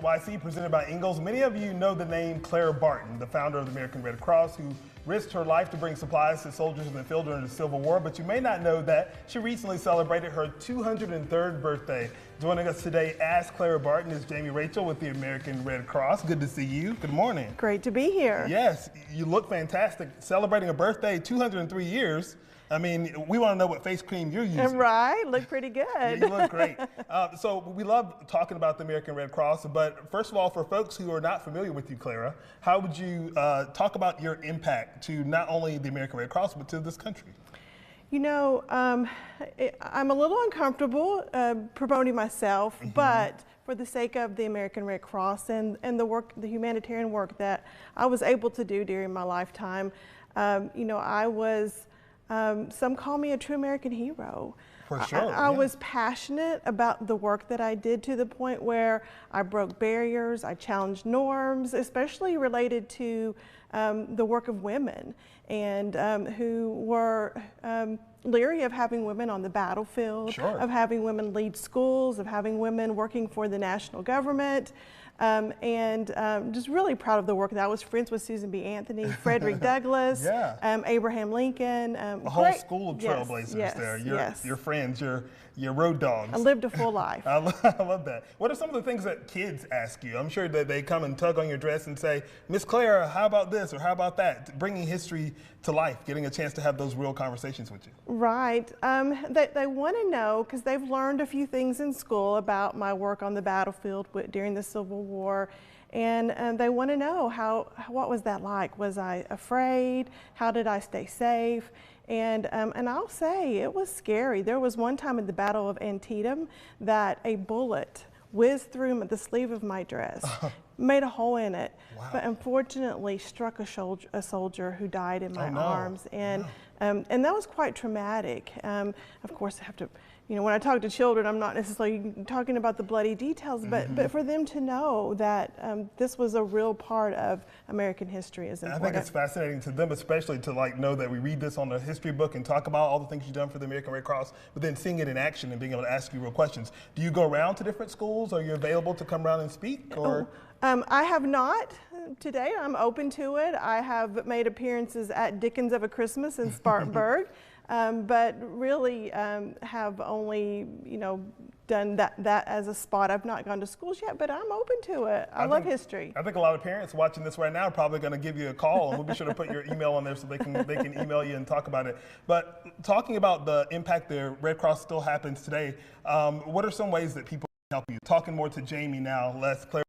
YC presented by Ingalls. Many of you know the name Clara Barton, the founder of the American Red Cross, who risked her life to bring supplies to soldiers in the field during the Civil War. But you may not know that she recently celebrated her 203rd birthday. Joining us today as Clara Barton is Jamie Rachel with the American Red Cross. Good to see you. Good morning. Great to be here. Yes, you look fantastic. Celebrating a birthday, 203 years. I mean, we want to know what face cream you're using. Right, look pretty good. Yeah, you look great. So we love talking about the American Red Cross, but first of all, for folks who are not familiar with you, Clara, how would you talk about your impact to not only the American Red Cross, but to this country? You know, I'm a little uncomfortable promoting myself, but for the sake of the American Red Cross and the work, the humanitarian work that I was able to do during my lifetime, you know, I was, some call me a true American hero. For sure. I was passionate about the work that I did to the point where I broke barriers, I challenged norms, especially related to the work of women and who were leery of having women on the battlefield, sure, of having women lead schools, of having women working for the national government. Just really proud of the work that I was friends with Susan B. Anthony, Frederick Douglass, yeah, Abraham Lincoln. A whole school of trailblazers there. Your friends, your road dogs. I lived a full life. I love that. What are some of the things that kids ask you? I'm sure that they come and tug on your dress and say, Miss Clara, how about this or how about that? Bringing history to life, getting a chance to have those real conversations with you. Right. They want to know, because they've learned a few things in school about my work on the battlefield during the Civil War. And they want to know what was that like? Was I afraid? How did I stay safe? And I'll say it was scary. There was one time in the Battle of Antietam that a bullet whizzed through the sleeve of my dress, made a hole in it, wow, but unfortunately struck a soldier who died in my arms. And that was quite traumatic. Of course, I have to, you know, when I talk to children, I'm not necessarily talking about the bloody details, but for them to know that this was a real part of American history is important. I think it's fascinating to them, especially to know that we read this on a history book and talk about all the things you've done for the American Red Cross, but then seeing it in action and being able to ask you real questions. Do you go around to different schools? Are you available to come around and speak? Or? I have not today. I'm open to it. I have made appearances at Dickens of a Christmas in Spartanburg. But really have only, you know, done that as a spot. I've not gone to schools yet, but I'm open to it. I love history. I think a lot of parents watching this right now are probably going to give you a call, and we'll be sure to put your email on there so they can email you and talk about it. But talking about the impact the Red Cross still happens today, what are some ways that people can help you? Talking more to Jamie now, less Clara.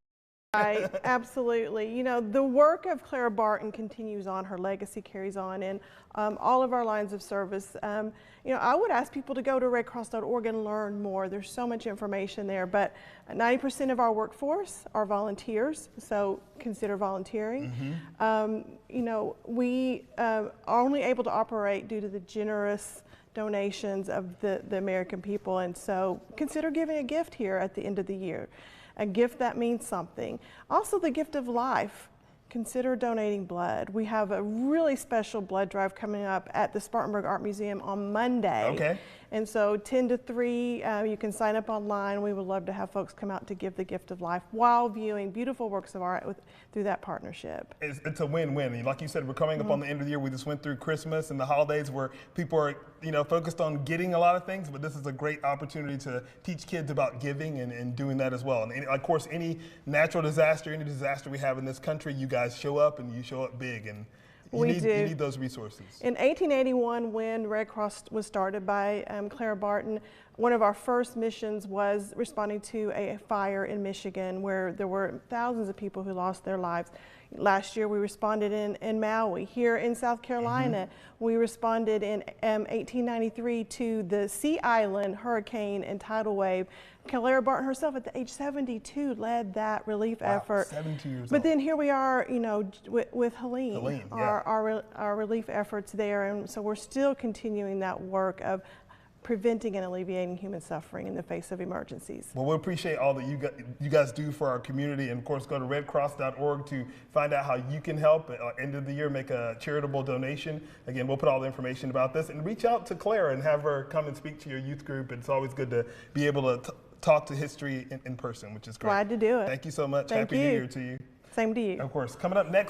Right, absolutely. You know, the work of Clara Barton continues on, her legacy carries on in all of our lines of service. You know, I would ask people to go to redcross.org and learn more. There's so much information there, but 90% of our workforce are volunteers, so consider volunteering. You know, we are only able to operate due to the generous donations of the American people, and so consider giving a gift here at the end of the year. A gift that means something. Also the gift of life. Consider donating blood. We have a really special blood drive coming up at the Spartanburg Art Museum on Monday. Okay. And so 10 to 3, you can sign up online. We would love to have folks come out to give the gift of life while viewing beautiful works of art through that partnership. It's a win-win. Like you said, we're coming up on the end of the year. We just went through Christmas and the holidays where people are, you know, focused on getting a lot of things, but this is a great opportunity to teach kids about giving and doing that as well. And of course, any natural disaster, any disaster we have in this country, you guys show up and you show up big. And you need those resources. In 1881, when Red Cross was started by Clara Barton, one of our first missions was responding to a fire in Michigan where there were thousands of people who lost their lives. Last year we responded in Maui. Here in South Carolina, we responded in 1893 to the Sea Island hurricane and tidal wave. Clara Barton herself at the age 72 led that relief effort. 72 years old. Then here we are, you know, with Helene, our relief efforts there, and so we're still continuing that work of preventing and alleviating human suffering in the face of emergencies. Well, we appreciate all that you guys do for our community, and of course go to redcross.org to find out how you can help. At end of the year, make a charitable donation. Again, we'll put all the information about this, and reach out to Clara and have her come and speak to your youth group. It's always good to be able to talk to history in person, which is great. Glad to do it. Thank you so much. Thank Happy New you. Year to you. Same to you. Of course. Coming up next.